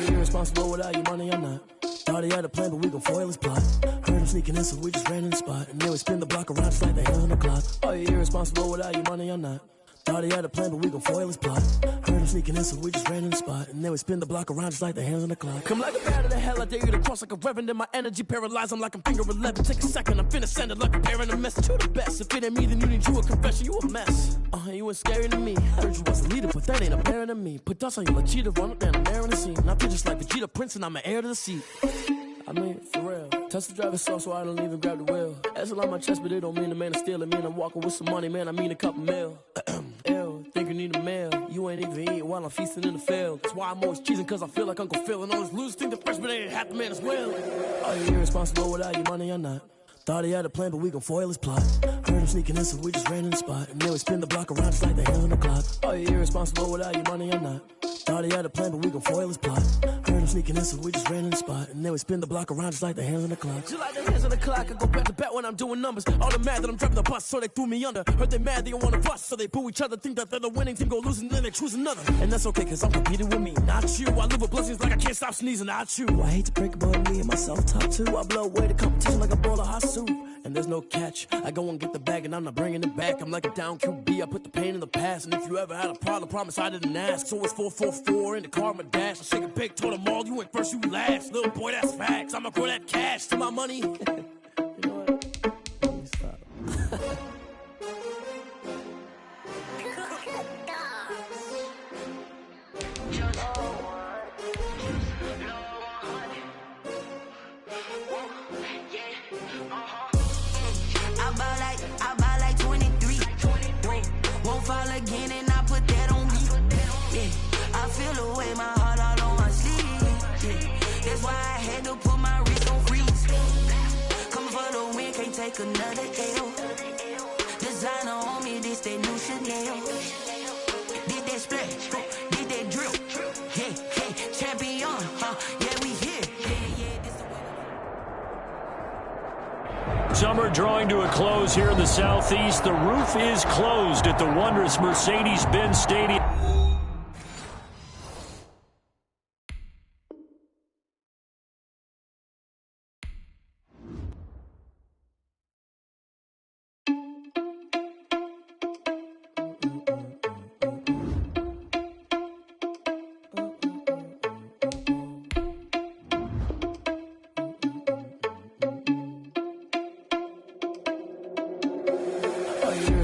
you irresponsible without your money or not? Thought he had a plan, but we gon' foil his plot. Heard him sneaking in, so we just ran in the spot. And then we spin the block around just like the hands on the clock. Are you irresponsible without your money or not? Thought he had a plan, but we gon' foil his plot. Heard him sneaking in, so we just ran in the spot. And then we spin the block around just like the hands on the clock. Come like a bat of the hell, I dare you to cross like a reverend. In my energy paralyzed, I'm like I'm finger 11. Take a second, I'm finna send it like a parent a message to the best. If it ain't me, then you need you a confession, you a mess. You ain't scary to me. Heard you was a leader, but that ain't apparent to me. Put dust on you like cheetah, run up down the air in the scene. I feel just like Vegeta Prince, and I'm an heir to the seat. I mean, for real. Touch the driver's soft, so I don't even grab the wheel. That's on my chest, but it don't mean the man is stealing. Mean I'm walking with some money, man, I mean a couple mil. Ew, think you need a meal. You ain't even eating while I'm feasting in the field. That's why I'm always cheesing, cause I feel like Uncle Phil. And all this losers think the freshman ain't half the man as well. Are you irresponsible without your money or not? Thought he had a plan, but we gon' foil his plot. Heard him sneaking in, so we just ran in the spot. And then we spin the block around just like the hands on the clock. Are you irresponsible without your money or not? Thought he had a plan, but we gon' foil his plot. Heard him sneaking in, so we just ran in the spot. And then we spin the block around just like the hands on the clock. Just like the hands on the clock, I go back to back when I'm doing numbers. All the mad that I'm driving the bus, so they threw me under. Heard they mad, they don't wanna bust, so they boo each other. Think that they're the winning team, go losing, then they choose another. And that's okay, cause I'm competing with me, not you. I live with blessings like I can't stop sneezing, not you. I hate to break it, but me and myself top two. I blow away the competition like a bowl of hot soup. And there's no catch. I go and get the bag and I'm not bringing it back. I'm like a down QB, I put the pain in the past. And if you ever had a problem, promise I didn't ask. So it's 444 in the car, my dash. I shake a big, told them all, you ain't first, you last. Little boy, that's facts. I'ma grow that cash to my money. You know what? Let me stop. I buy like 23. Won't fall again and I put that on me. Yeah, I feel the way my heart all on my sleeve. Yeah, that's why I had to put my wrist on freeze. Coming for the win, can't take another L. Designer on me, this that new Chanel. Did that splash, did that drill. Yeah, champion, yeah, we here. Yeah, this the way. Summer drawing to a close here in the Southeast. The roof is closed at the wondrous Mercedes-Benz Stadium.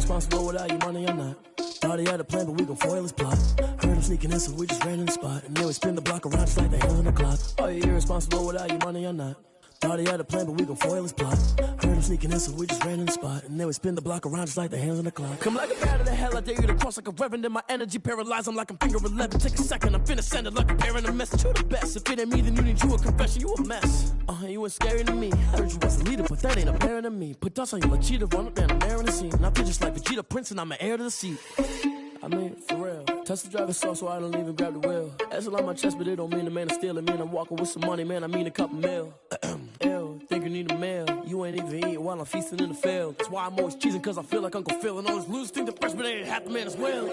Irresponsible without your money or not? Thought he had a plan, but we gon' foil his plot. Heard him sneaking in, so we just ran in the spot. And then we spin the block around just like the hands on the clock. Are you irresponsible without your money or not? Thought he had a plan, but we gon' foil his plot. Heard him sneaking in, so we just ran in the spot. And then we spin the block around just like the hands on the clock. Come like a bat of the hell, I dare you to cross like a reverend. In my energy paralyzed, I'm like I'm finger 11. Take a second, I'm finna send it like a parent a message to the best. If it ain't me, then you need you a confession, you a mess. You ain't scary to me. Heard you was a leader, but that ain't apparent to me. Put dust on you like cheetah, run up down the air in the scene. And I feel just like Vegeta Prince, and I'm an heir to the seat. I mean, for real. Touch the driver's soft, so I don't even grab the wheel. That's on my chest, but it don't mean the man is stealing. Mean I'm walking with some money, man, I mean a couple mil. Ew, think you need a meal. You ain't even eating while I'm feasting in the field. That's why I'm always cheesing, cause I feel like Uncle Phil. And all this losers think the freshman ain't half the man as well.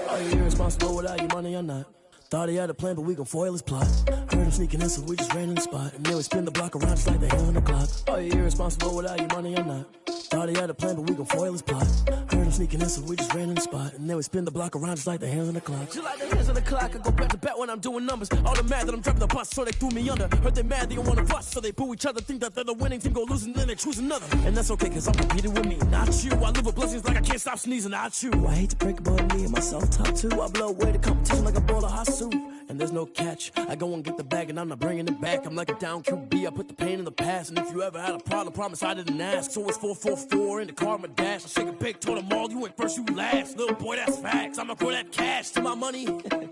Are you irresponsible without your money or not? Thought he had a plan, but we gon' foil his plot. Heard him sneaking in, so we just ran in the spot. And then we spin the block around just like the hands on the clock. Are you irresponsible without your money or not? Thought he had a plan, but we gon' foil his plot. Heard him sneaking in, so we just ran in the spot. And then we spin the block around just like the hands on the clock. Just like the hands on the clock, I go back to back when I'm doing numbers. All the mad that I'm driving the bus, so they threw me under. Heard they mad, they don't wanna bust, so they boo each other. Think that they're the winning team, go losing, then they choose another. And that's okay, cause I'm competing with me, not you. I live with blessings like I can't stop sneezing, not you. I hate to break it, but me and myself top two. I blow away the competition like a bowl of hot soup. And there's no catch. I go and get the bag and I'm not bringing it back. I'm like a down QB, I put the pain in the past. And if you ever had a problem, promise I didn't ask. So it's 444 in the car, my dash. I shake a big, told them all, you ain't first, you last. Little boy, that's facts. I'ma grow that cash to my money. You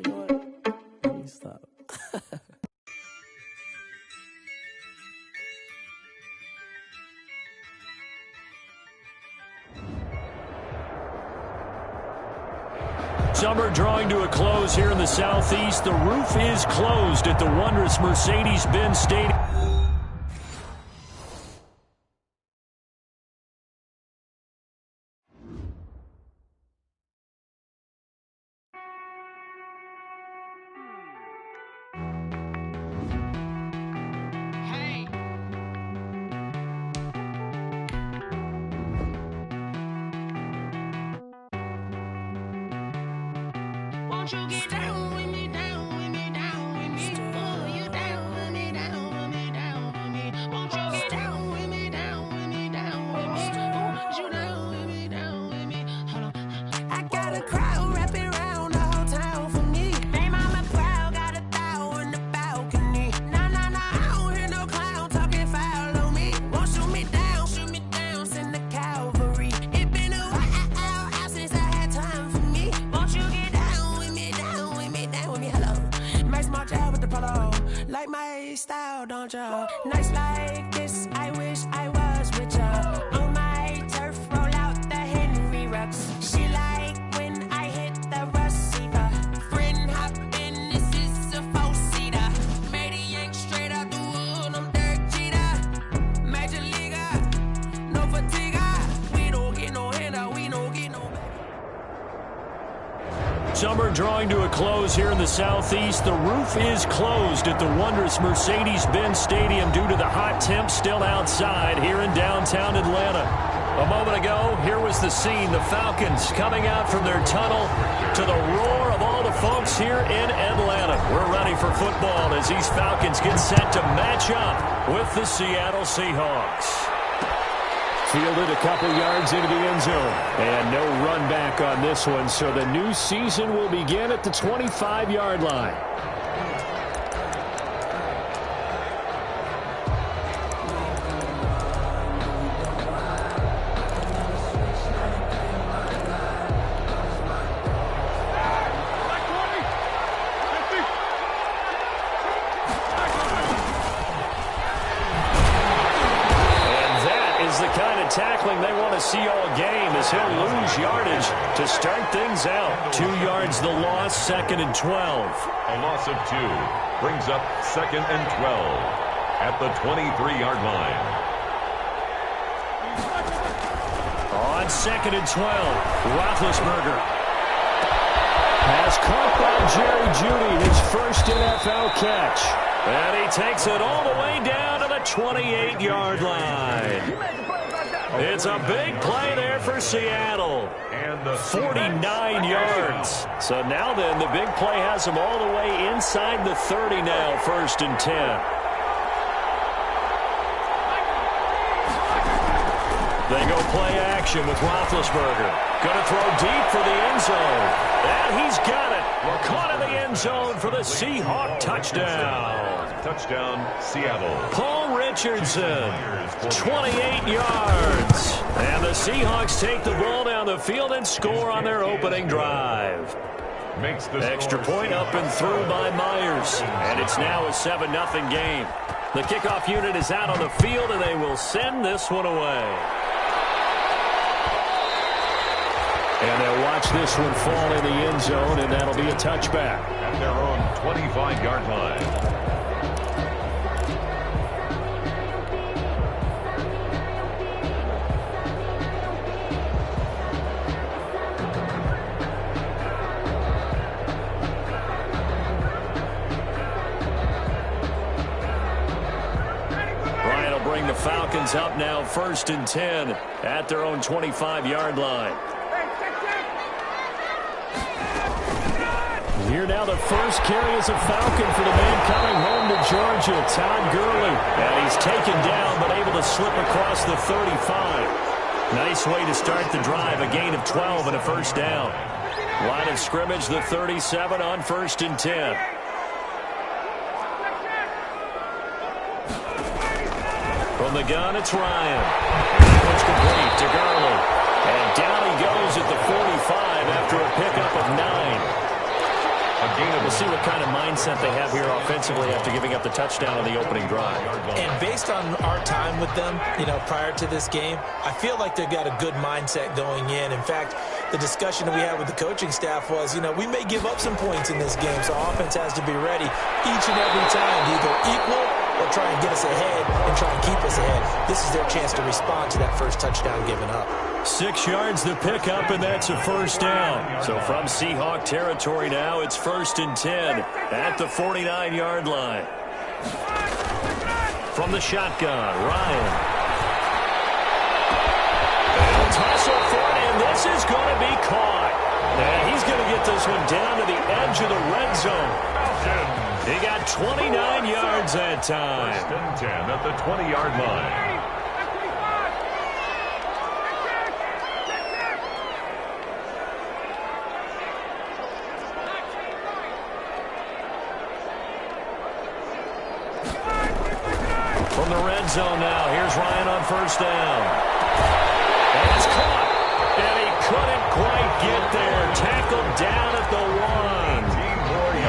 know what? Let me stop. Summer drawing to a close here in the Southeast. The roof is closed at the wondrous Mercedes-Benz Stadium. Won't you get down with me, down with me, down with me? Oh, you down with me, down with me, down with me? Won't you get down with me, down with me, down with me? Oh, you down with me, down with me? Hold on. I got a crowd wrapping around the whole town for me. Hey, mama proud, got a thou in the balcony. Nah, nah, nah, I don't hear no clown talking foul on me. Won't shoot me down, send the cavalry. It been a while since I had time for me. Won't you get down with me, down with me, down with me? Hello. Nice march out with the polo. Like my style, don't ya? Nights like this, I wish I was with ya. On my turf, roll out the Henry Rux. She like when I hit the receiver. Friend hop in, this is a four-seater. Made a yank straight out the wood, I'm Derek Jeter. Major leaguer, no fatigue. We don't get no handout, we don't get no. Summer drawing to a close here in the Southeast. The roof is closed at the wondrous Mercedes-Benz Stadium due to the hot temps still outside here in downtown Atlanta. A moment ago, here was the scene. The Falcons coming out from their tunnel to the roar of all the folks here in Atlanta. We're ready for football as these Falcons get set to match up with the Seattle Seahawks. Fielded a couple yards into the end zone. And no run back on this one, so the new season will begin at the 25-yard line. Tackling they want to see all game as he'll lose yardage to start things out. 2 yards the loss, 2nd and 12. A loss of 2 brings up 2nd and 12 at the 23-yard line. On 2nd and 12, Roethlisberger has caught by Jerry Jeudy, his first NFL catch. And he takes it all the way down to the 28-yard line. It's a big play there for Seattle. And the 49 yards. So now then, the big play has them all the way inside the 30 now, 1st and 10. They go play action with Roethlisberger. Going to throw deep for the end zone. And he's got it. Caught in the end zone for the Seahawk touchdown. Touchdown, Seattle. Paul Richardson, 28 yards. And the Seahawks take the ball down the field and score on their opening drive. Makes the extra point up and through by Myers. And it's now a 7-0 game. The kickoff unit is out on the field, and they will send this one away. And they'll watch this one fall in the end zone, and that'll be a touchback. At their own 25-yard line. Bring the Falcons up now 1st and 10 at their own 25-yard line. Here now the first carry is a Falcon for the man coming home to Georgia, Todd Gurley. And he's taken down but able to slip across the 35. Nice way to start the drive, a gain of 12 and a first down. Line of scrimmage, the 37 on 1st and 10. From the gun, it's Ryan. That one's complete to Gurley. And down he goes at the 45 after a pickup of 9. We'll see what kind of mindset they have here offensively after giving up the touchdown on the opening drive. And based on our time with them, prior to this game, I feel like they've got a good mindset going in. In fact, the discussion that we had with the coaching staff was, we may give up some points in this game, so offense has to be ready each and every time to either equal or try and get us ahead and try and keep us ahead. This is their chance to respond to that first touchdown given up. 6 yards the pickup, and that's a first down. So from Seahawk territory now, it's 1st and 10 at the 49-yard line. From the shotgun, Ryan. They'll tussle for it, and this is going to be caught. And he's going to get this one down to the edge of the red zone. He got 29 yards that time. First and 10 at the 20-yard line. From the red zone now, here's Ryan on first down. And it's caught. And he couldn't quite get there. Tackled down at the 1.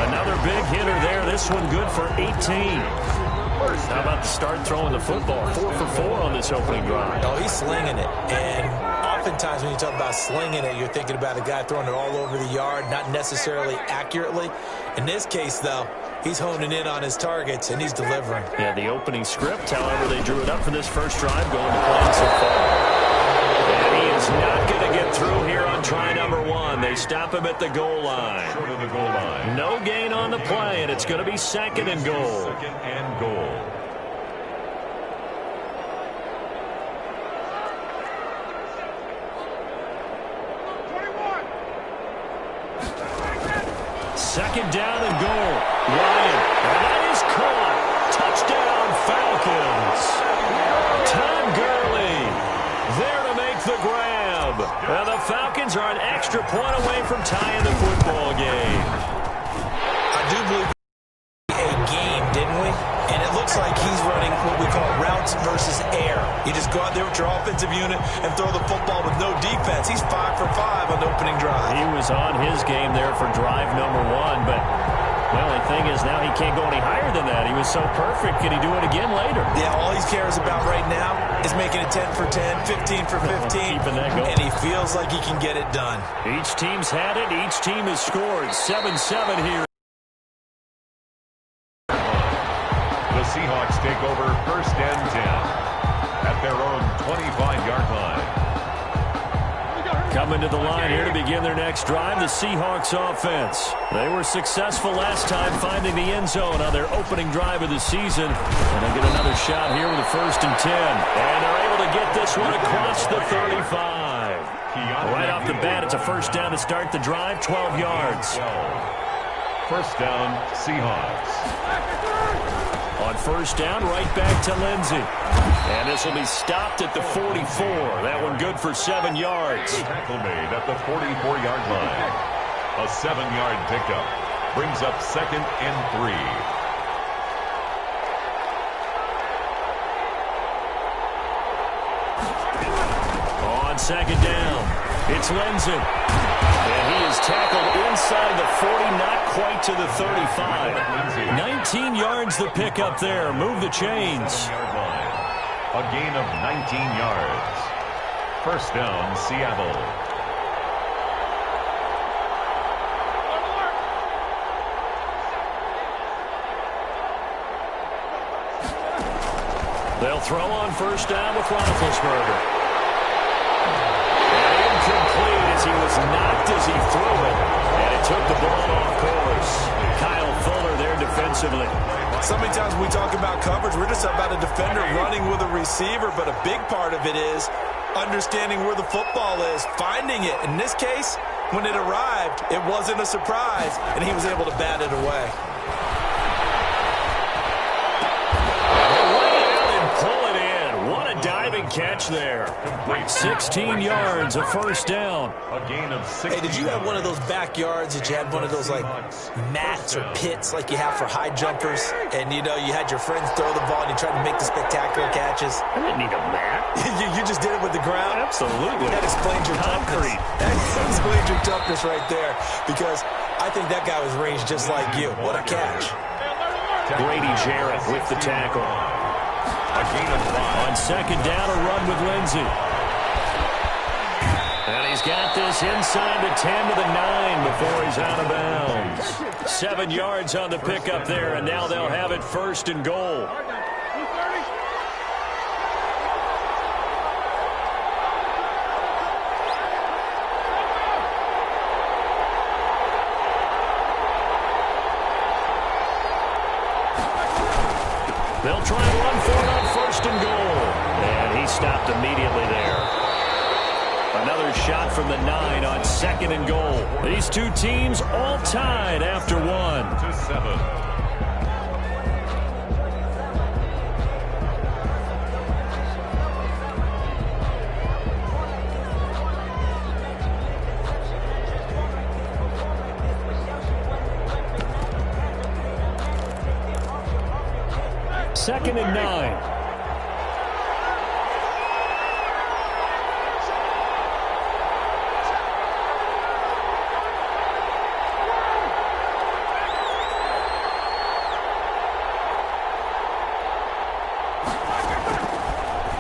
Another big hitter there. This one good for 18. How about the start throwing the football? 4 for 4 on this opening drive. Oh, he's slinging it. And oftentimes when you talk about slinging it, you're thinking about a guy throwing it all over the yard, not necessarily accurately. In this case, though, he's honing in on his targets, and he's delivering. Yeah, the opening script, however, they drew it up for this first drive going to plan so far. And he is not going to get through here on try number 1. They stop him at the goal line. Short of the goal line. No gain on the play, and it's going to be second and goal. Second and goal. Second down and goal. Ryan, and that is caught. Touchdown, Falcons. Todd Gurley there to make the grab. And the Falcons are an extra point away from tying the football game. I do believe a game, didn't we? And it looks like he's running what we call routes versus air. You just go out there with your offensive unit and throw the football with no defense. He's 5 for 5 on the opening drive. He was on his game there for drive number 1, but the only thing is now he can't go any higher than that. He was so perfect. Can he do it again later? Yeah, all he cares about right now is making it 10 for 10, 15 for 15. Keeping that going. And he feels like he can get it done. Each team's had it. Each team has scored. 7-7 here. The Seahawks take over first and 10 at their own 25-yard line. Coming to the line here to begin their next drive, the Seahawks offense. They were successful last time finding the end zone on their opening drive of the season. And they'll get another shot here with a first and 10. And they're able to get this one across the 35. Right off the bat, it's a first down to start the drive, 12 yards. First down, Seahawks. On first down, right back to Lindsey. And this will be stopped at the 44. That one good for 7 yards. Tackle made at the 44-yard line. A 7-yard pickup brings up second and 3. On second down, it's Lindsey. And he is tackled inside the 40, not quite to the 35. 19 yards the pickup there. Move the chains. A gain of 19 yards. First down, Seattle. They'll throw on first down with Roethlisberger. Incomplete as he was knocked as he threw it. And it took the ball off course. Kyle Fuller there defensively. So many times when we talk about coverage, we're just about a defender running with a receiver, but a big part of it is understanding where the football is, finding it. In this case, when it arrived, it wasn't a surprise, and he was able to bat it away. Diving catch there. 16 yards, a first down. A gain of 6. Hey, did you have one of those backyards that you had one of those like mats or pits like you have for high jumpers, and you know you had your friends throw the ball and you tried to make the spectacular catches? I didn't need a mat. you just did it with the ground? Absolutely. That explains your concrete. That explains your toughness right there, because I think that guy was ranged just like you. What a catch. Grady Jarrett with the tackle. A gain of 5. On second down, a run with Lindsey. And he's got this inside the 10 to the 9 before he's out of bounds. 7 yards on the pickup there, and now they'll have it first and goal. They'll try and run for it on first and goal. And he stopped immediately there. Another shot from the 9 on 2nd and goal. These two teams all tied after 1. 7. Second and 9.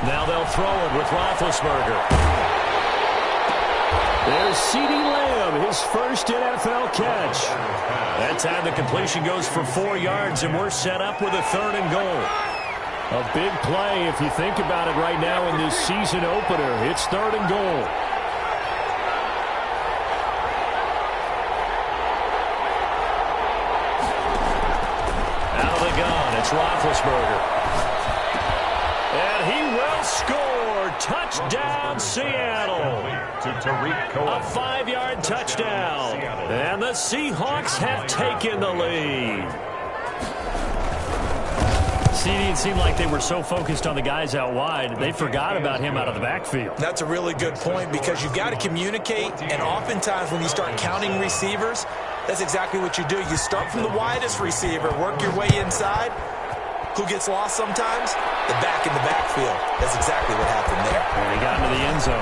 Now they'll throw it with Roethlisberger. There's CeeDee Lamb, his first NFL catch. That time the completion goes for 4 yards, and we're set up with a 3rd and goal. A big play if you think about it right now in this season opener. It's 3rd and goal. Out of the gun, it's Roethlisberger. And he will score. Touchdown, Seattle. A 5-yard touchdown. And the Seahawks have taken the lead. It seemed like they were so focused on the guys out wide, they forgot about him out of the backfield. That's a really good point because you've got to communicate, and oftentimes when you start counting receivers, that's exactly what you do. You start from the widest receiver, work your way inside. Who gets lost sometimes? The back in the backfield. That's exactly what happened there. And he got into the end zone.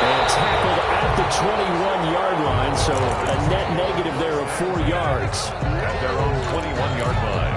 And tackled at the 21-yard line, so a net negative there of 4 yards. At their own 21-yard line.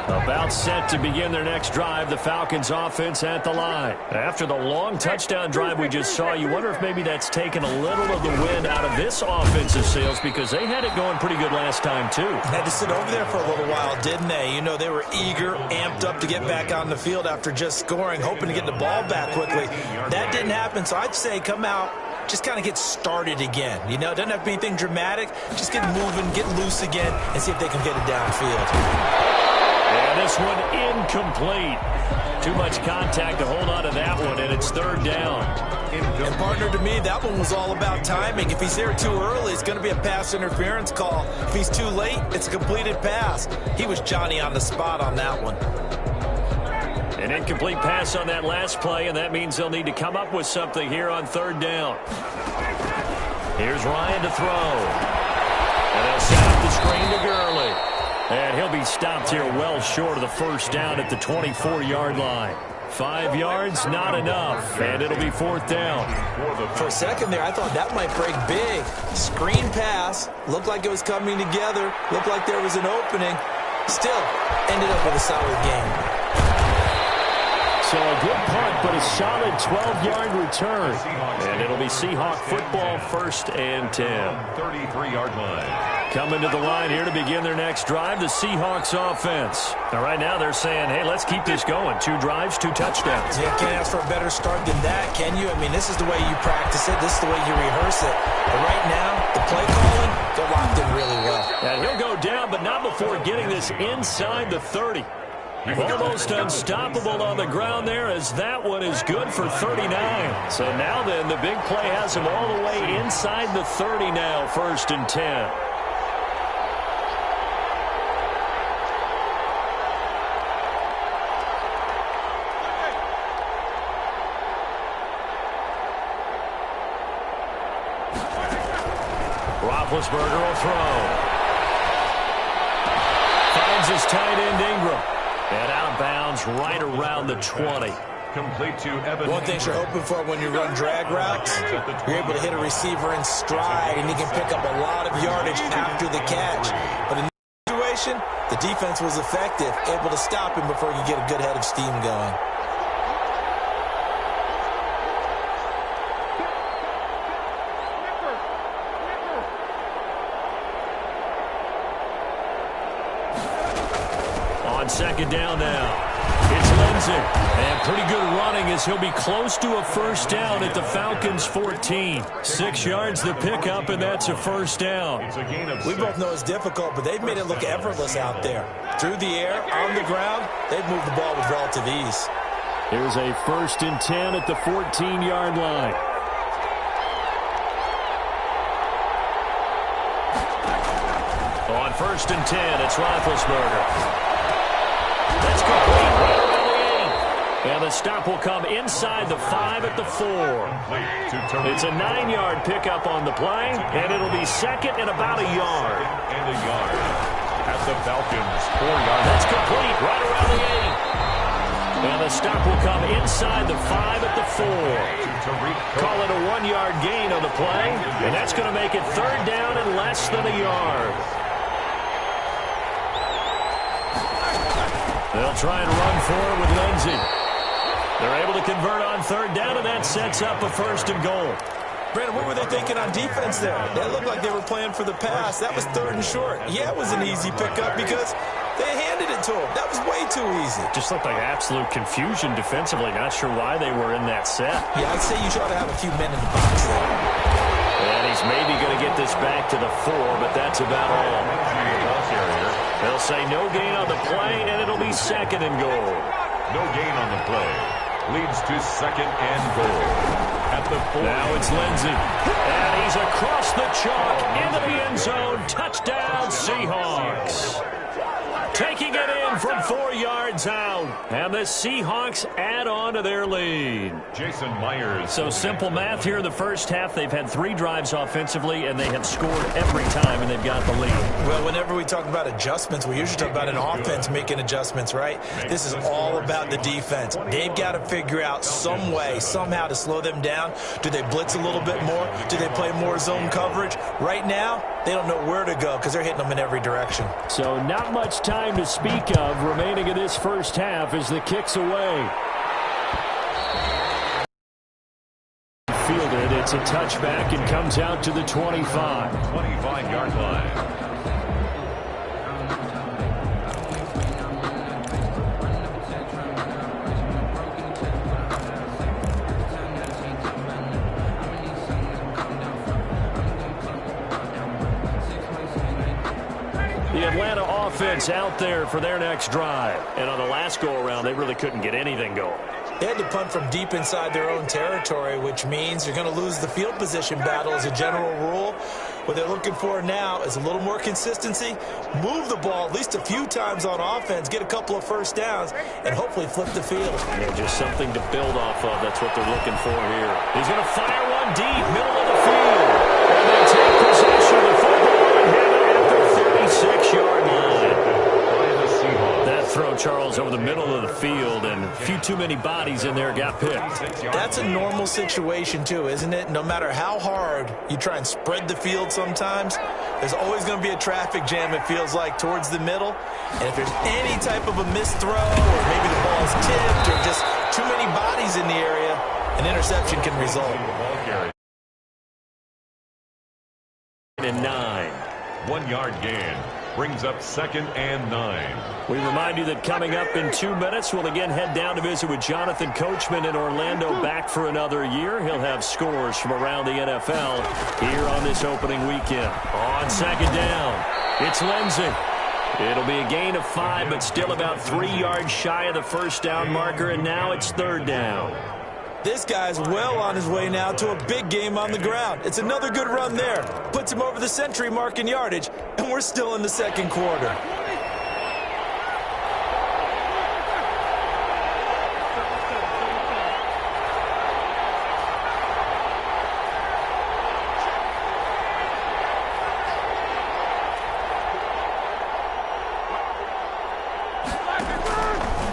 About set to begin their next drive, the Falcons offense at the line. After the long touchdown drive we just saw, you wonder if maybe that's taken a little of the wind out of this offensive sails because they had it going pretty good last time too. Had to sit over there for a little while, didn't they? You know, they were eager, amped up to get back on the field after just scoring, hoping to get the ball back quickly. That didn't happen, so I'd say come out, just kind of get started again. You know, it doesn't have to be anything dramatic. Just get moving, get loose again, and see if they can get it downfield. And this one incomplete. Too much contact to hold on to that one, and it's 3rd down. And partner, to me, that one was all about timing. If he's there too early, it's going to be a pass interference call. If he's too late, it's a completed pass. He was Johnny on the spot on that one. An incomplete pass on that last play, and that means they'll need to come up with something here on 3rd down. Here's Ryan to throw. And they'll set up the screen to Gurley. And he'll be stopped here well short of the 1st down at the 24-yard line. 5 yards, not enough, and it'll be 4th down. For a second there, I thought that might break big. Screen pass, looked like it was coming together, looked like there was an opening. Still, ended up with a solid game. So a good punt, but a solid 12-yard return. And it'll be Seahawk football, 1st and 10. 33-yard line. Coming to the line here to begin their next drive, the Seahawks offense. Now, right now they're saying, hey, let's keep this going. 2 drives, 2 touchdowns. Yeah, can't ask for a better start than that, can you? I mean, this is the way you practice it. This is the way you rehearse it. But right now, the play calling, they're locked in really well. And he'll go down, but not before getting this inside the 30. Almost unstoppable on the ground there as that one is good for 39. So now then, the big play has him all the way inside the 30 now, 1st and 10. Roethlisberger will throw. Finds his tight end Ingram. And out of bounds right around the 20. Complete to Evan. One thing you're hoping for when you run drag routes, you're able to hit a receiver in stride, and he can pick up a lot of yardage after the catch. But in this situation, the defense was effective, able to stop him before he could get a good head of steam going. On 2nd down now. It's Lindsay. And pretty good running as he'll be close to a 1st down at the Falcons' 14. 6 yards the pickup, and that's a 1st down. We both know it's difficult, but they've made it look effortless out there. Through the air, on the ground, they've moved the ball with relative ease. Here's a 1st and 10 at the 14-yard line. On 1st and 10, it's Roethlisberger. That's complete right around the 8. And the stop will come inside the 5 at the 4. It's a 9-yard pickup on the play, and it'll be 2nd and about a yard. And a yard at the Falcons' 4-yard. That's complete right around the 8. And the stop will come inside the 5 at the 4. Call it a 1-yard gain on the play, and that's going to make it 3rd down and less than a yard. They'll try and run forward with Lindsey. They're able to convert on 3rd down, and that sets up a 1st and goal. Brandon, what were they thinking on defense there? They looked like they were playing for the pass. That was 3rd and short. Yeah, it was an easy pickup because they handed it to him. That was way too easy. Just looked like absolute confusion defensively. Not sure why they were in that set. Yeah, I'd say you ought to have a few men in the box there. And he's maybe going to get this back to the 4, but that's about all. They'll say no gain on the play, and it'll be 2nd and goal. No gain on the play. Leads to 2nd and goal. At the 4. Now it's Lindsey. And he's across the chalk into the end zone. Touchdown, Seahawks. Taking it in from 4 yards out. And the Seahawks add on to their lead. Jason Myers. So simple math here in the first half. They've had 3 drives offensively, and they have scored every time, and they've got the lead. Well, whenever we talk about adjustments, we usually talk about an offense making adjustments, right? This is all about the defense. They've got to figure out some way, somehow to slow them down. Do they blitz a little bit more? Do they play more zone coverage? Right now, they don't know where to go because they're hitting them in every direction. So not much time to speak of remaining in this first half as the kick's away. Fielded, it's a touchback and comes out to the 25. 25-yard line. The Atlanta offense out there for their next drive. And on the last go-around, they really couldn't get anything going. They had to punt from deep inside their own territory, which means you're going to lose the field position battle as a general rule. What they're looking for now is a little more consistency, move the ball at least a few times on offense, get a couple of 1st downs, and hopefully flip the field. Yeah, just something to build off of. That's what they're looking for here. He's going to fire one deep, middle of the field. And they take possession of the football and have it at the 36-yard line. That throw, Charles, over the middle of the field, and a few too many bodies in there got picked. That's a normal situation, too, isn't it? No matter how hard you try and spread the field sometimes, there's always going to be a traffic jam, it feels like, towards the middle. And if there's any type of a missed throw, or maybe the ball is tipped, or just too many bodies in the area, an interception can result. And 9. 1-yard gain. Brings up 2nd and 9. We remind you that coming up in 2 minutes, we'll again head down to visit with Jonathan Coachman in Orlando, back for another year. He'll have scores from around the NFL here on this opening weekend. On 2nd down, it's Lindsey. It'll be a gain of 5, but still about 3 yards shy of the 1st down marker, and now it's 3rd down. This guy's well on his way now to a big game on the ground. It's another good run there. Puts him over the century mark in yardage, and we're still in the 2nd quarter.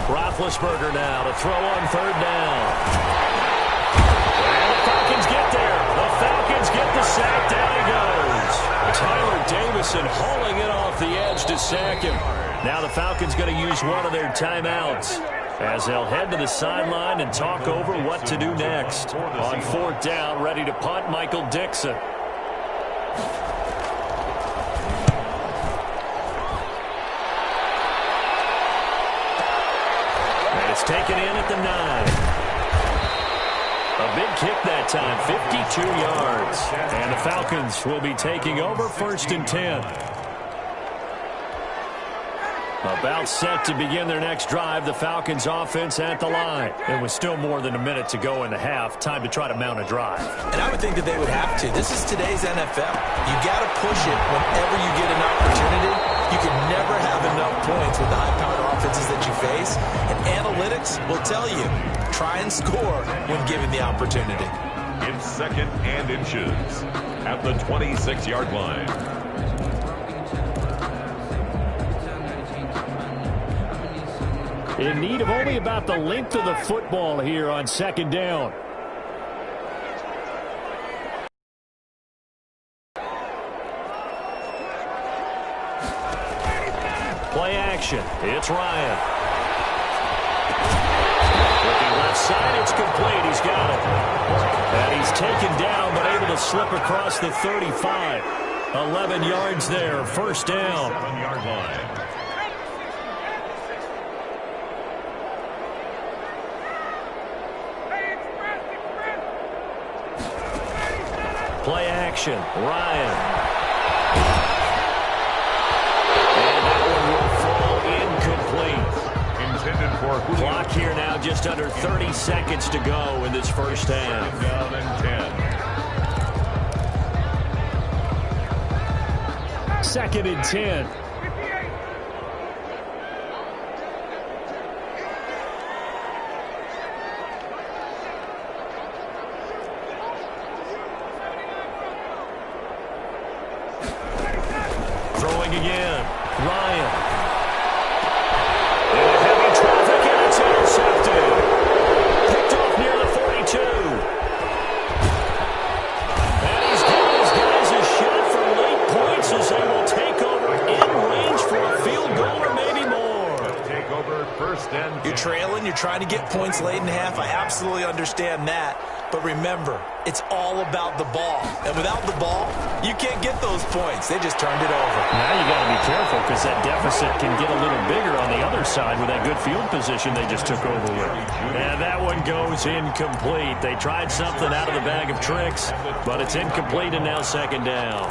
Roethlisberger now to throw on 3rd down. And the Falcons get there. The Falcons get the sack. Down he goes. Tyler Davison hauling it off the edge to sack him. Now the Falcons going to use one of their timeouts as they'll head to the sideline and talk over what to do next. On 4th down, ready to punt, Michael Dixon. And it's taken in at the 9. A big kick that time, 52 yards. And the Falcons will be taking over 1st and 10. About set to begin their next drive, the Falcons offense at the line. And with still more than a minute to go in the half, time to try to mount a drive. And I would think that they would have to. This is today's NFL. You got to push it whenever you get an opportunity. You can never have enough points with the high-powered offenses that you face. And analytics will tell you, try and score when given the opportunity. It's 2nd and inches at the 26-yard line. In need of only about the length of the football here on 2nd down. Play action. It's Ryan. Looking left side, it's complete. He's got it. And he's taken down, but able to slip across the 35. 11 yards there, 1st down. 7-yard line. Play action. Ryan. And that one will fall incomplete. Intended for Clock here now, just under 30 seconds to go in this 1st half. down and 10. 2nd and 10. Throwing again. Ryan. And a heavy traffic, and it's intercepted. Picked off near the 42. And he's giving his guys a shot for late points as they will take over in range for a field goal or maybe more. Take over 1st and 10. You're trailing. You're trying to get points late in half. I absolutely understand that. But remember, it's all about the ball. And without the ball, you can't get those points. They just turned it over. Now you got to be careful because that deficit can get a little bigger on the other side with that good field position they just took over with. And that one goes incomplete. They tried something out of the bag of tricks, but it's incomplete and now 2nd down.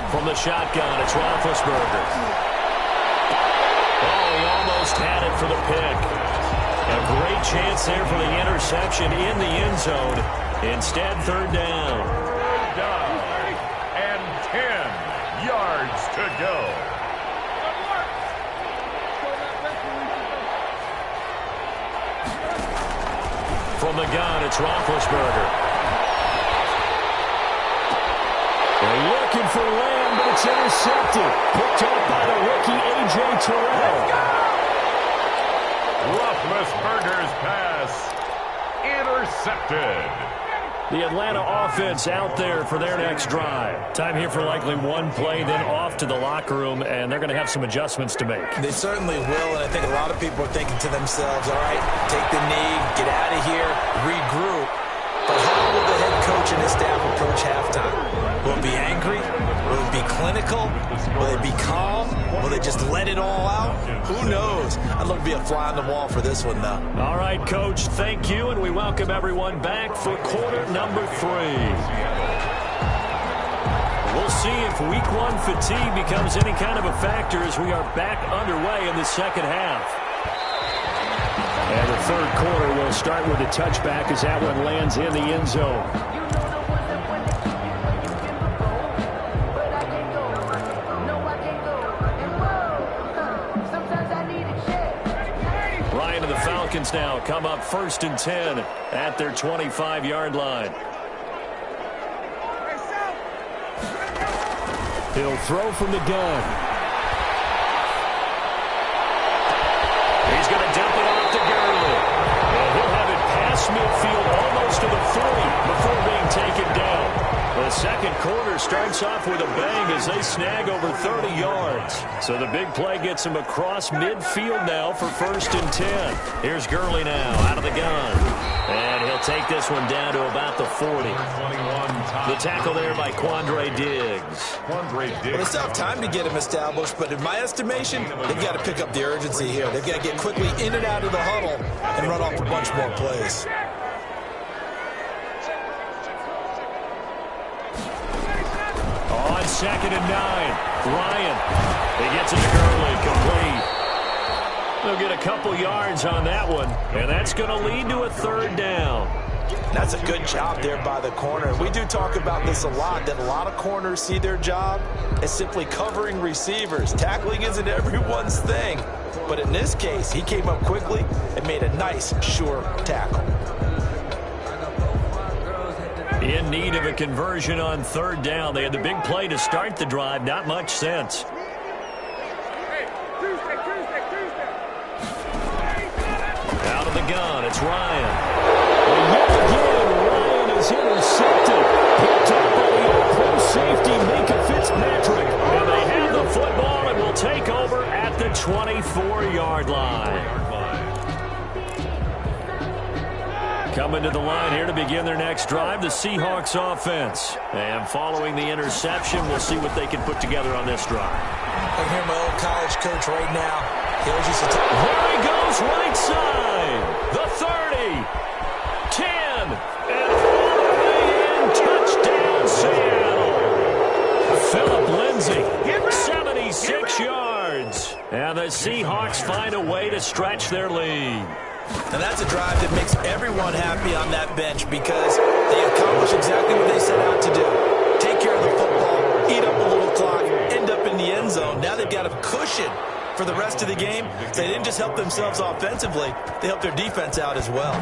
From the shotgun, it's Roethlisberger. Oh, he almost had it for the pick. A great chance there for the interception in the end zone. Instead, 3rd down. 3rd down and 10 yards to go. From the gun, it's Roethlisberger. They're looking for Lamb, but it's intercepted. Picked up by the rookie A.J. Terrell. Roethlisberger's pass intercepted. The Atlanta offense out there for their next drive. Time here for likely one play, then off to the locker room, and they're going to have some adjustments to make. They certainly will, and I think a lot of people are thinking to themselves, all right, take the knee, get out of here, regroup. But how will the head coach and his staff approach halftime? Will it be angry? Will it be clinical? Will it be calm? Will they just let it all out? Who knows? I'd love to be a fly on the wall for this one, though. All right, Coach, thank you, and we welcome everyone back for quarter number 3. We'll see if week 1 fatigue becomes any kind of a factor as we are back underway in the 2nd half. And the 3rd quarter will start with a touchback as that one lands in the end zone. Ryan and the Falcons now come up 1st and 10 at their 25-yard line. He'll throw from the gun. He's going to dump it off to Gurley. And he'll have it past midfield almost to the 40 before being taken down. The 2nd quarter starts off with a bang as they snag over 30 yards. So the big play gets him across midfield now for 1st and 10. Here's Gurley now out of the gun. And he'll take this one down to about the 40. The tackle there by Quandre Diggs. Well, they still have time to get him established, but in my estimation, they've got to pick up the urgency here. They've got to get quickly in and out of the huddle and run off a bunch more plays. On 2nd and 9, Ryan. He gets it to Gurley, complete. They'll get a couple yards on that one, and that's going to lead to a 3rd down. That's a good job there by the corner. We do talk about this a lot, that a lot of corners see their job as simply covering receivers. Tackling isn't everyone's thing. But in this case, he came up quickly and made a nice, sure tackle. In need of a conversion on 3rd down. They had the big play to start the drive. Not much sense. Out of the gun, it's Ryan. And yet again, Ryan is intercepted. Picked up by the pro safety, Minka Fitzpatrick. And they have the football and will take over at the 24-yard line. Coming to the line here to begin their next drive, the Seahawks offense. And following the interception, we'll see what they can put together on this drive. I hear my old college coach right now. He always used to talk. There he goes, right side. The 30, 10, and all the way in. Touchdown, Seattle. Philip Lindsay, 76 yards. And the Seahawks find a way to stretch their lead. And that's a drive that makes everyone happy on that bench because they accomplish exactly what they set out to do. Take care of the football, eat up a little clock, end up in the end zone. Now they've got a cushion for the rest of the game. So they didn't just help themselves offensively, they helped their defense out as well.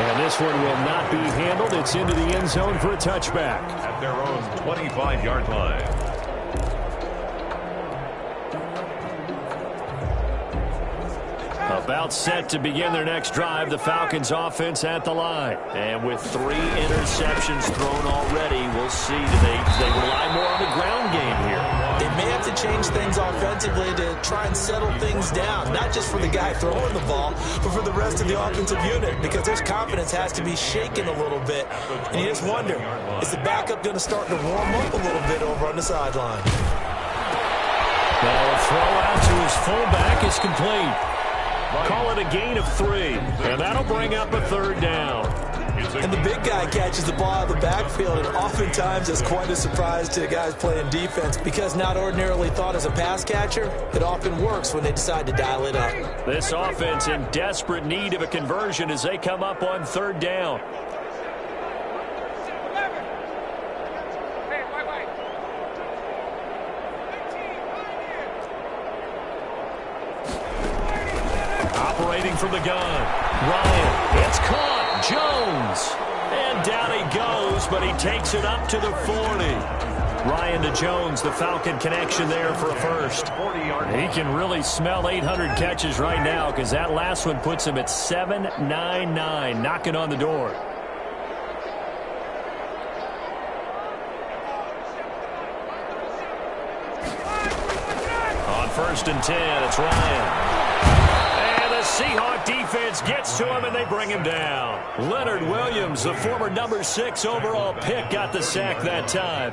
And this one will not be handled. It's into the end zone for a touchback. At their own 25-yard line. About set to begin their next drive, the Falcons offense at the line. And with 3 interceptions thrown already, we'll see. Do they rely more on the ground game here? They may have to change things offensively to try and settle things down, not just for the guy throwing the ball, but for the rest of the offensive unit, because their confidence has to be shaken a little bit. And you just wonder, is the backup going to start to warm up a little bit over on the sideline? Now a throw out to his fullback is complete. Call it a gain of 3, and that'll bring up a 3rd down. And the big guy catches the ball out of the backfield, and oftentimes it's quite a surprise to guys playing defense because not ordinarily thought as a pass catcher, it often works when they decide to dial it up. This offense in desperate need of a conversion as they come up on 3rd down. Operating from the gun. Ryan, it's caught. Jones. And down he goes, but he takes it up to the 40. Ryan to Jones, the Falcon connection there for a first. He can really smell 800 catches right now because that last one puts him at 799, knocking on the door. On 1st and 10, it's Ryan. Seahawk defense gets to him, and they bring him down. Leonard Williams, the former number 6 overall pick, got the sack that time.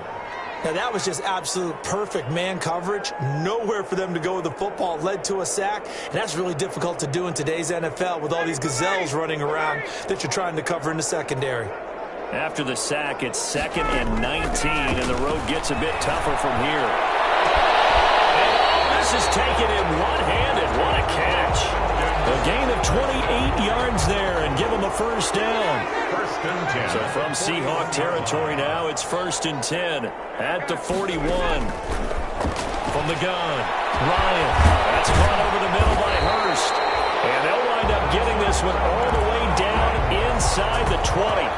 Now, that was just absolute perfect man coverage. Nowhere for them to go with the football. Led to a sack, and that's really difficult to do in today's NFL with all these gazelles running around that you're trying to cover in the secondary. After the sack, it's 2nd and 19, and the road gets a bit tougher from here. And this is taken in one-handed. What a catch. A gain of 28 yards there and give them a 1st down. 1st and 10. So from Seahawk territory now, it's 1st and 10 at the 41. From the gun, Ryan. That's caught over the middle by Hurst. And they'll wind up getting this one all the way down inside the 20.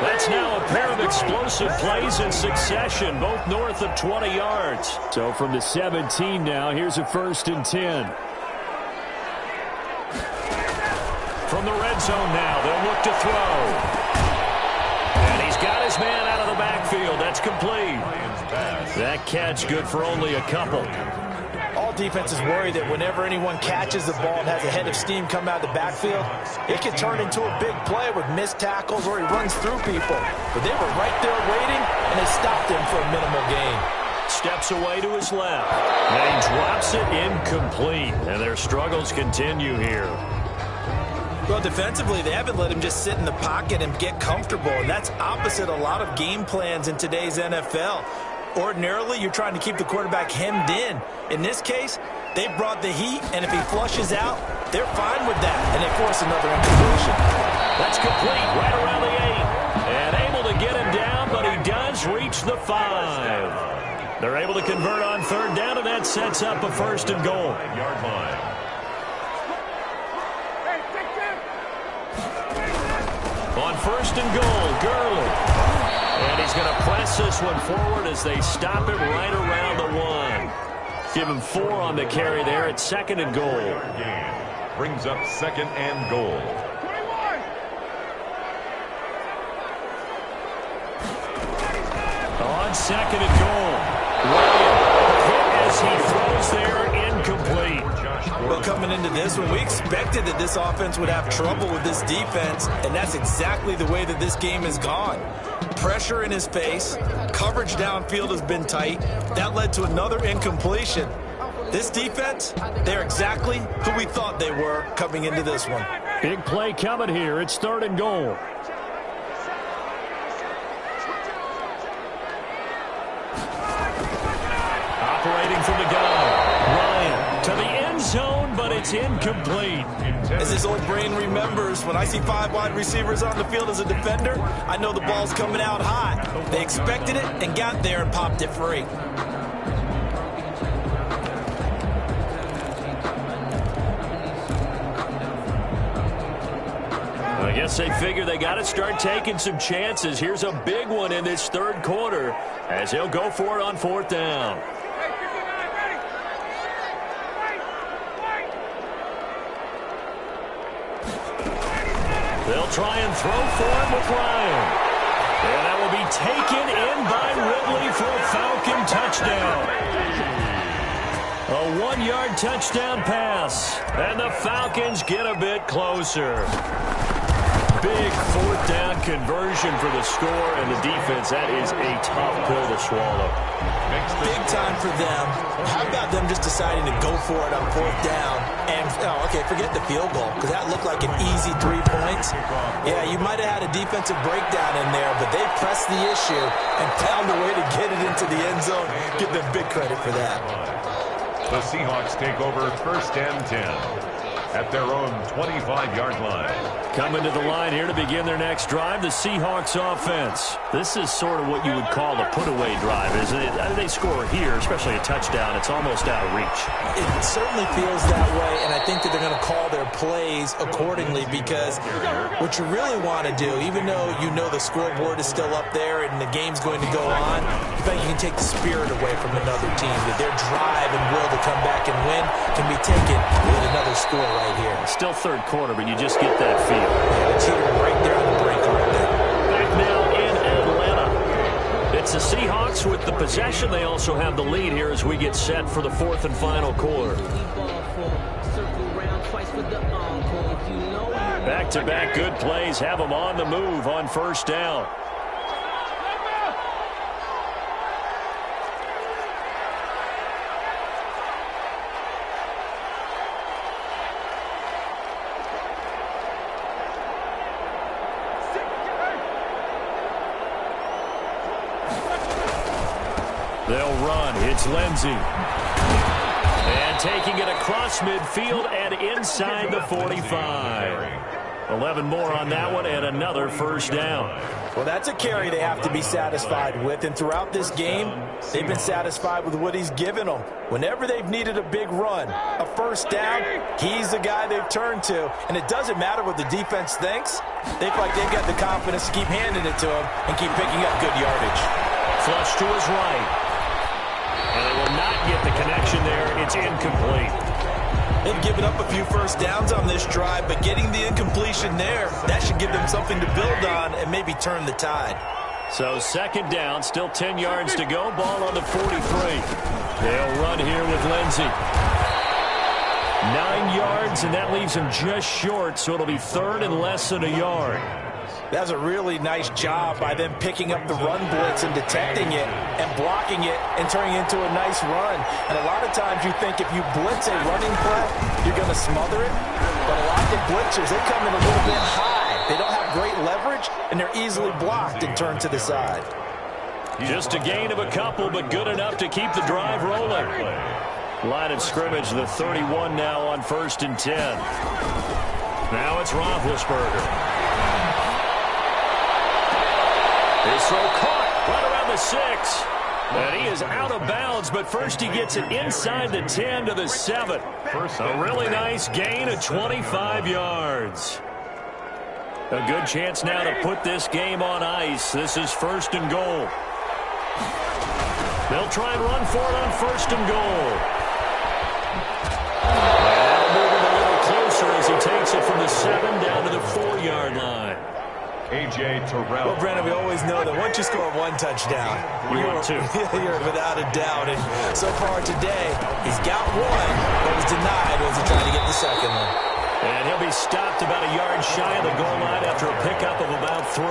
That's now a pair of explosive plays in succession, both north of 20 yards. So from the 17 now, here's a 1st and 10. From the red zone now, they'll look to throw. And he's got his man out of the backfield. That's complete. That catch good for only a couple. All defenses worry that whenever anyone catches the ball and has a head of steam come out of the backfield, it can turn into a big play with missed tackles or he runs through people. But they were right there waiting, and they stopped him for a minimal gain. Steps away to his left. And he drops it incomplete. And their struggles continue here. Well, defensively, they haven't let him just sit in the pocket and get comfortable. And that's opposite a lot of game plans in today's NFL. Ordinarily, you're trying to keep the quarterback hemmed in. In this case, they brought the heat, and if he flushes out, they're fine with that. And they force another incompletion. That's complete right around the 8. And able to get him down, but he does reach the 5. They're able to convert on third down, and that sets up a 1st and goal. Yard line. On 1st and goal, Gurley. And he's going to press this one forward as they stop him right around the 1. Give him 4 on the carry there at 2nd and goal. Brings up 2nd and goal. On 2nd and goal. Ryan, as he throws there, incomplete. Well, coming into this one, we expected that this offense would have trouble with this defense, and that's exactly the way that this game has gone. Pressure in his face, coverage downfield has been tight. That led to another incompletion. This defense, they're exactly who we thought they were coming into this one. Big play coming here. It's 3rd and goal. Operating from the gun. Ryan to the end zone, but it's incomplete. As his old brain remembers, when I see 5 wide receivers on the field as a defender, I know the ball's coming out hot. They expected it and got there and popped it free. I guess they figure they got to start taking some chances. Here's a big one in this 3rd quarter as he'll go for it on 4th down. They'll try and throw for him with Ryan. And that will be taken in by Ridley for a Falcon touchdown. A 1-yard touchdown pass. And the Falcons get a bit closer. Big 4th down conversion for the score, and the defense, that is a tough pill to swallow. Big time for them. How about them just deciding to go for it on 4th down? And, forget the field goal, because that looked like an easy 3 points. Yeah, you might have had a defensive breakdown in there, but they pressed the issue and found a way to get it into the end zone. Give them big credit for that. The Seahawks take over 1st and 10 at their own 25-yard line. Coming to the line here to begin their next drive, the Seahawks offense. This is sort of what you would call a put-away drive, isn't it? They score here, especially a touchdown. It's almost out of reach. It certainly feels that way, and I think that they're going to call their plays accordingly, because what you really want to do, even though you know the scoreboard is still up there and the game's going to go on, in fact, you can take the spirit away from another team, that their drive and will to come back and win can be taken with another score right here. Still 3rd quarter, but you just get that feel. Yeah, it's here right there on the brink right there. Back now in Atlanta. It's the Seahawks with the possession. They also have the lead here as we get set for the 4th and final quarter. Back-to-back good plays have them on the move on 1st down. They'll run. It's Lindsey. And taking it across midfield and inside the 45. 11 more on that one and another 1st down. Well, that's a carry they have to be satisfied with. And throughout this game, they've been satisfied with what he's given them. Whenever they've needed a big run, a 1st down, he's the guy they've turned to. And it doesn't matter what the defense thinks. They feel like they've got the confidence to keep handing it to him and keep picking up good yardage. Flush to his right. And they will not get the connection there. It's incomplete. They've given up a few 1st downs on this drive, but getting the incompletion there, that should give them something to build on and maybe turn the tide. So 2nd down, still 10 yards to go. Ball on the 43. They'll run here with Lindsey. 9 yards, and that leaves him just short, so it'll be third and less than a yard. That's a really nice job by them picking up the run blitz and detecting it and blocking it and turning it into a nice run. And a lot of times you think if you blitz a running play, you're going to smother it. But a lot of the blitzers, they come in a little bit high. They don't have great leverage, and they're easily blocked and turned to the side. Just a gain of a couple, but good enough to keep the drive rolling. Line of scrimmage, the 31 now on 1st and 10. Now it's Roethlisberger. His throw caught right around the 6. And he is out of bounds, but first he gets it inside the 10 to the 7. A really nice gain of 25 yards. A good chance now to put this game on ice. This is 1st and goal. They'll try and run for it on 1st and goal. And moving a little closer as he takes it from the 7 down to the 4-yard line. A.J. Terrell. Well, Brandon, we always know that once you score one touchdown, you're without a doubt. And so far today, he's got one, but was denied as he tried to get the second one. And he'll be stopped about a yard shy of the goal line after a pickup of about 3.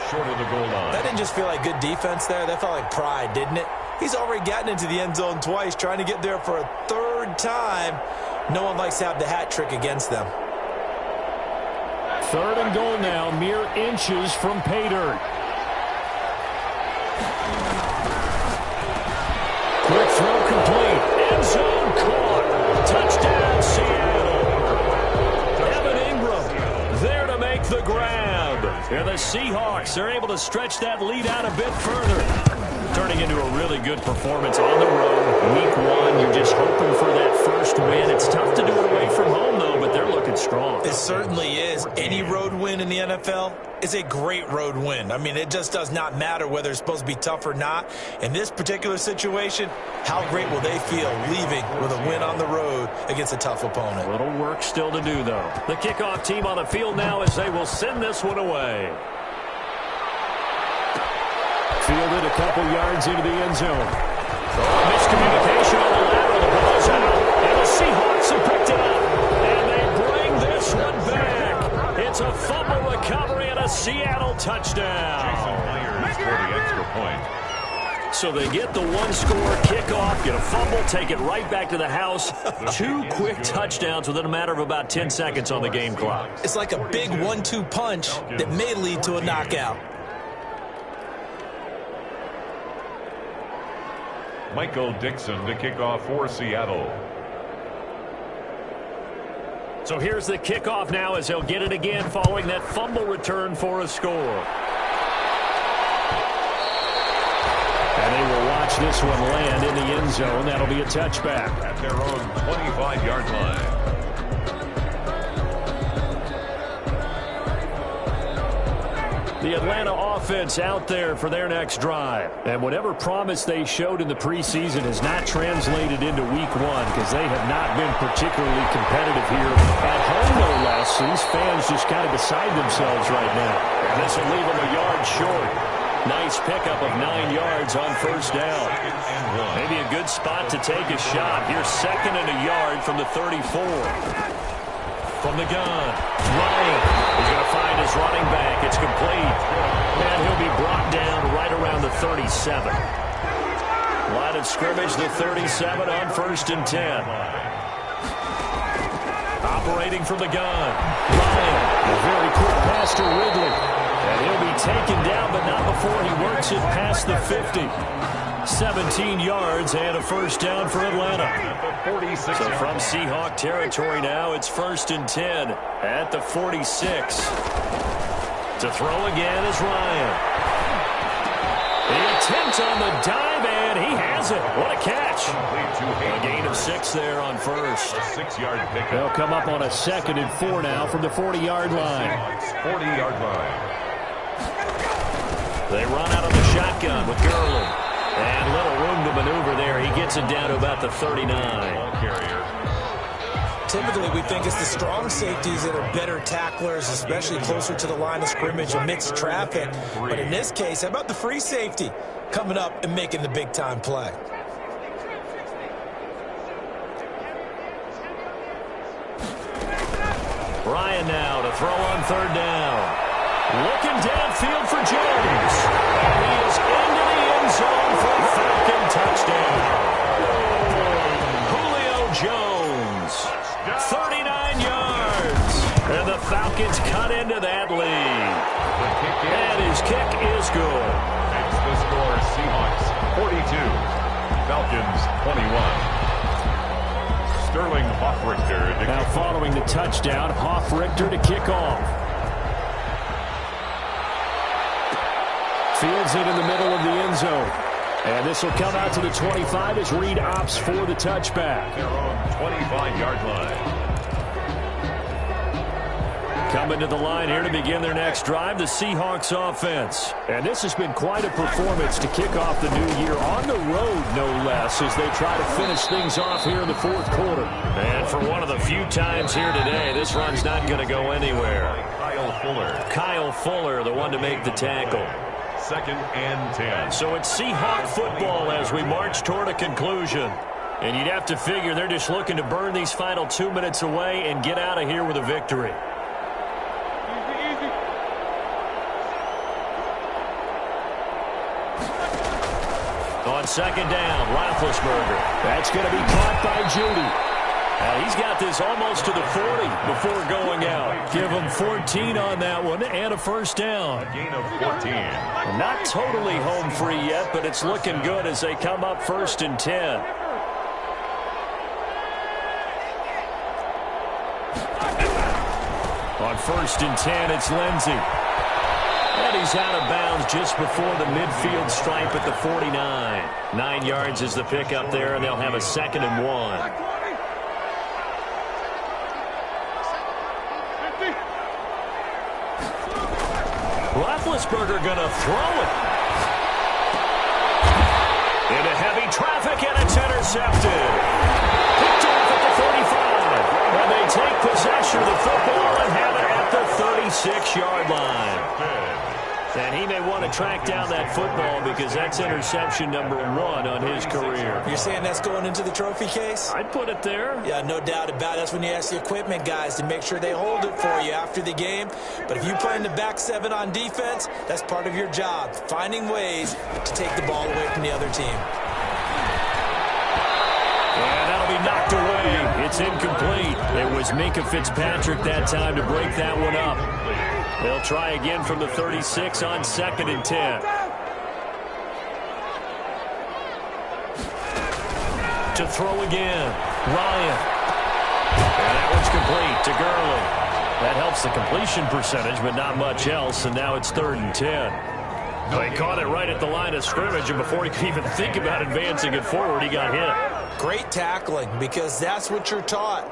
Short of the goal line. That didn't just feel like good defense there. That felt like pride, didn't it? He's already gotten into the end zone twice, trying to get there for a 3rd time. No one likes to have the hat trick against them. 3rd and goal now, mere inches from pay dirt. Quick throw complete. End zone caught. Touchdown, Seattle. Evan Ingram there to make the grab. And the Seahawks are able to stretch that lead out a bit further. Turning into a really good performance on the road. Week 1, you're just hoping for that first win. It's tough to do it away from home, though, but they're looking strong. It certainly is. Any road win in the NFL is a great road win. I mean, it just does not matter whether it's supposed to be tough or not. In this particular situation, how great will they feel leaving with a win on the road against a tough opponent? A little work still to do, though. The kickoff team on the field now as they will send this one away. Fielded a couple yards into the end zone. Oh, miscommunication on the lateral. The ball's out. And the Seahawks have picked it up. And they bring this one back. It's a fumble recovery and a Seattle touchdown. Jason Myers for the extra point. So they get the one-score kickoff, get a fumble, take it right back to the house. 2 quick touchdowns within a matter of about 10 seconds on the game clock. It's like a big 1-2 punch that may lead to a knockout. Michael Dixon to kick off for Seattle. So here's the kickoff now as they'll get it again following that fumble return for a score. And they will watch this one land in the end zone. That'll be a touchback. At their own 25-yard line. The Atlanta offense out there for their next drive. And whatever promise they showed in the preseason has not translated into week 1 because they have not been particularly competitive here. At home, no less, these fans just kind of beside themselves right now. And this will leave them a yard short. Nice pickup of 9 yards on 1st down. Maybe a good spot to take a shot. Here's 2nd and a yard from the 34. From the gun, Ryan is going to find his running back. It's complete. And he'll be brought down right around the 37. Line of scrimmage, the 37 on 1st and 10. Operating from the gun, Ryan, a very quick pass to Ridley. And he'll be taken down, but not before he works it past the 50. 17 yards and a 1st down for Atlanta. So from Seahawk territory now, it's 1st and 10 at the 46. To throw again is Ryan. The attempt on the dive, and he has it. What a catch. A gain of 6 there on 1st. A 6-yard pickup. They'll come up on a 2nd and 4 now from the 40-yard line. 40-yard line. They run out of the shotgun with Gurley. And little room to maneuver there. He gets it down to about the 39. Typically, we think it's the strong safeties that are better tacklers, especially closer to the line of scrimmage amidst traffic. But in this case, how about the free safety coming up and making the big-time play? Ryan now to throw on third down. Looking downfield for Jones. And he is into the end zone for a Falcon touchdown. Julio Jones, 39 yards. And the Falcons cut into that lead. And his kick is good. Makes the score Seahawks 42, Falcons 21. Sterling Hoffrichter. Now following the touchdown, Hoffrichter to kick off. Fields it in the middle of the end zone. And this will come out to the 25 as Reed opts for the touchback. Their own 25-yard line. Coming to the line here to begin their next drive, the Seahawks offense. And this has been quite a performance to kick off the new year on the road, no less, as they try to finish things off here in the fourth quarter. And for one of the few times here today, this run's not going to go anywhere. Kyle Fuller, the one to make the tackle. 2nd and 10. So it's Seahawk football as we march toward a conclusion. And you'd have to figure they're just looking to burn these final 2 minutes away and get out of here with a victory. On second down, Roethlisberger. That's going to be caught by Judy. He's got this almost to the 40 before going out. Give him 14 on that one and a first down. A gain of 14. Not totally home free yet, but it's looking good as they come up 1st and 10. On 1st and 10, it's Lindsey. And he's out of bounds just before the midfield stripe at the 49. 9 yards is the pickup there, and they'll have a 2nd and 1. Roethlisberger going to throw it. Into heavy traffic, and it's intercepted. Picked off at the 35. And they take possession of the football and have it at the 36-yard line. And he may want to track down that football because that's interception number 1 on his career. You're saying that's going into the trophy case? I'd put it there. Yeah, no doubt about it. That's when you ask the equipment guys to make sure they hold it for you after the game. But if you play in the back 7 on defense, that's part of your job, finding ways to take the ball away from the other team. And that'll be knocked away. It's incomplete. It was Minkah Fitzpatrick that time to break that one up. They'll try again from the 36 on 2nd and 10. To throw again, Ryan. And that one's complete to Gurley. That helps the completion percentage, but not much else, and now it's 3rd and 10. They caught it right at the line of scrimmage, and before he could even think about advancing it forward, he got hit. Great tackling, because that's what you're taught.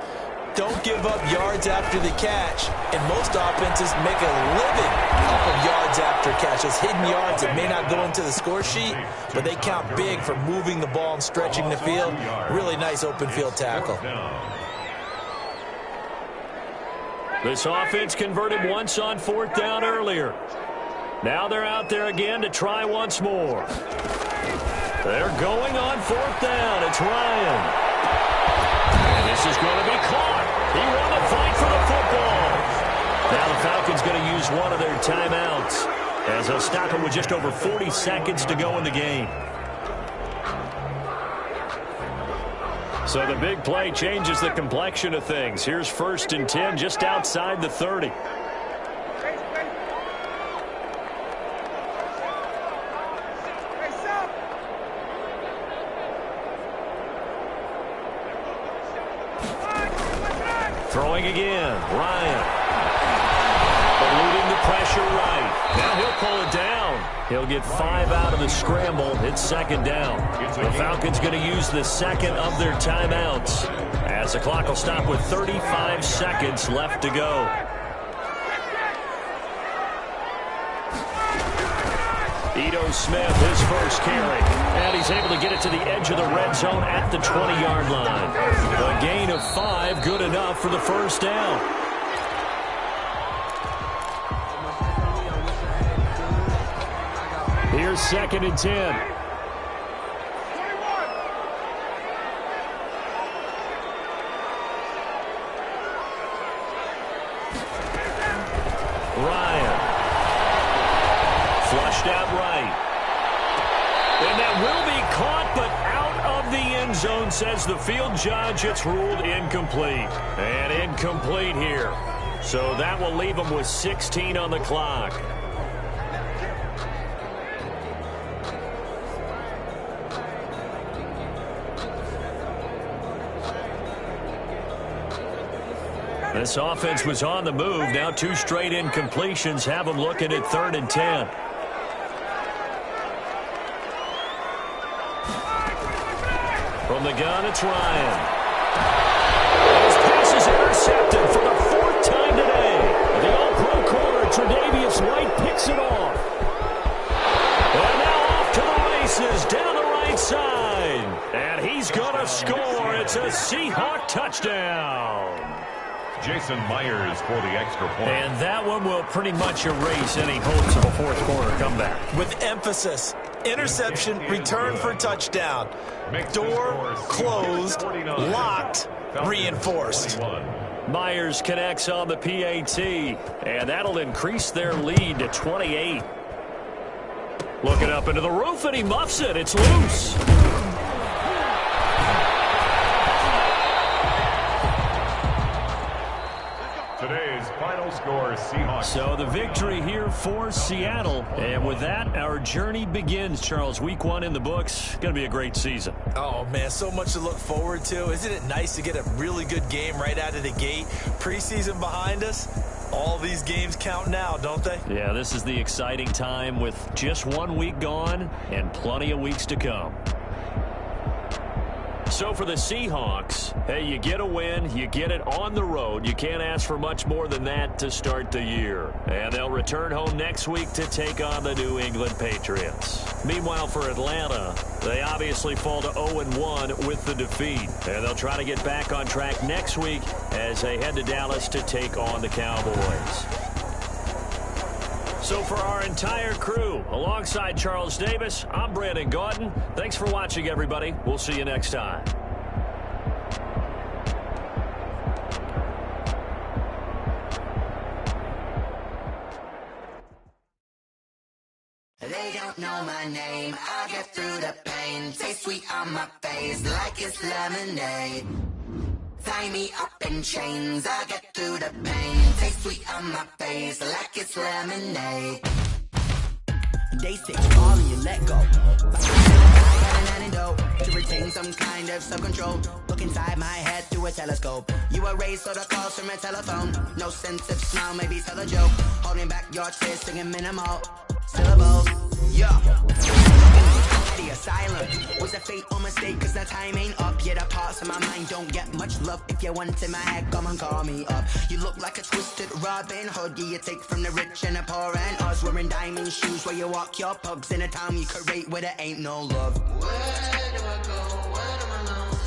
Don't give up yards after the catch. And most offenses make a living off of yards after catches. Hidden yards that may not go into the score sheet, but they count big for moving the ball and stretching the field. Really nice open field tackle. This offense converted once on 4th down earlier. Now they're out there again to try once more. They're going on 4th down. It's Ryan. And this is going to be caught. He won the fight for the football. Now the Falcons going to use one of their timeouts as they'll stop him with just over 40 seconds to go in the game. So the big play changes the complexion of things. Here's 1st and 10 just outside the 30. Throwing again, Ryan. Eluding the pressure right. Now he'll pull it down. He'll get 5 out of the scramble. It's 2nd down. The Falcons going to use the 2nd of their timeouts as the clock will stop with 35 seconds left to go. Ito Smith, his first carry. And he's able to get it to the edge of the red zone at the 20-yard line. A gain of 5, good enough for the first down. Here's 2nd and 10. Flushed out right. And that will be caught, but out of the end zone, says the field judge. It's ruled incomplete. And incomplete here. So that will leave them with 16 on the clock. This offense was on the move. Now 2 straight incompletions have them looking at 3rd and 10. From the gun, it's Ryan. His pass is intercepted for the 4th time today. The all-pro corner, Tre'Davious White, picks it off. And now off to the races, down the right side. And he's going to score. It's a Seahawk touchdown. Jason Myers for the extra point. And that one will pretty much erase any hopes of a 4th quarter comeback. With emphasis, interception, return for touchdown. Door closed, locked, reinforced. Myers connects on the PAT, and that'll increase their lead to 28. Looking up into the roof, and he muffs it. It's loose. Today's final score, Seahawks. So the victory here for Seattle. And with that, our journey begins, Charles. Week 1 in the books. Going to be a great season. Oh, man, so much to look forward to. Isn't it nice to get a really good game right out of the gate? Preseason behind us. All these games count now, don't they? Yeah, this is the exciting time with just 1 week gone and plenty of weeks to come. So for the Seahawks, hey, you get a win, you get it on the road. You can't ask for much more than that to start the year. And they'll return home next week to take on the New England Patriots. Meanwhile, for Atlanta, they obviously fall to 0-1 with the defeat. And they'll try to get back on track next week as they head to Dallas to take on the Cowboys. So for our entire crew, alongside Charles Davis, I'm Brandon Gaudin. Thanks for watching, everybody. We'll see you next time. They don't know my name. I get through the pain. Taste sweet on my face like it's lemonade. Tie me up in chains, I get through the pain. Taste sweet on my face like it's lemonade. Day 6, fall and you let go. I got an antidote to retain some kind of self-control. Look inside my head through a telescope. You erase all the calls from a telephone. No sense of smile, maybe tell a joke. Holding back your tears, singing minimal syllables. Yeah. The asylum was a fate or mistake, cause the time ain't up. Yet the parts of my mind don't get much love. If you want in my head, come and call me up. You look like a twisted Robin Hood. You take from the rich and the poor and us. Wearing diamond shoes where you walk your pugs in a town you create where there ain't no love. Where do I go? Where am I alone?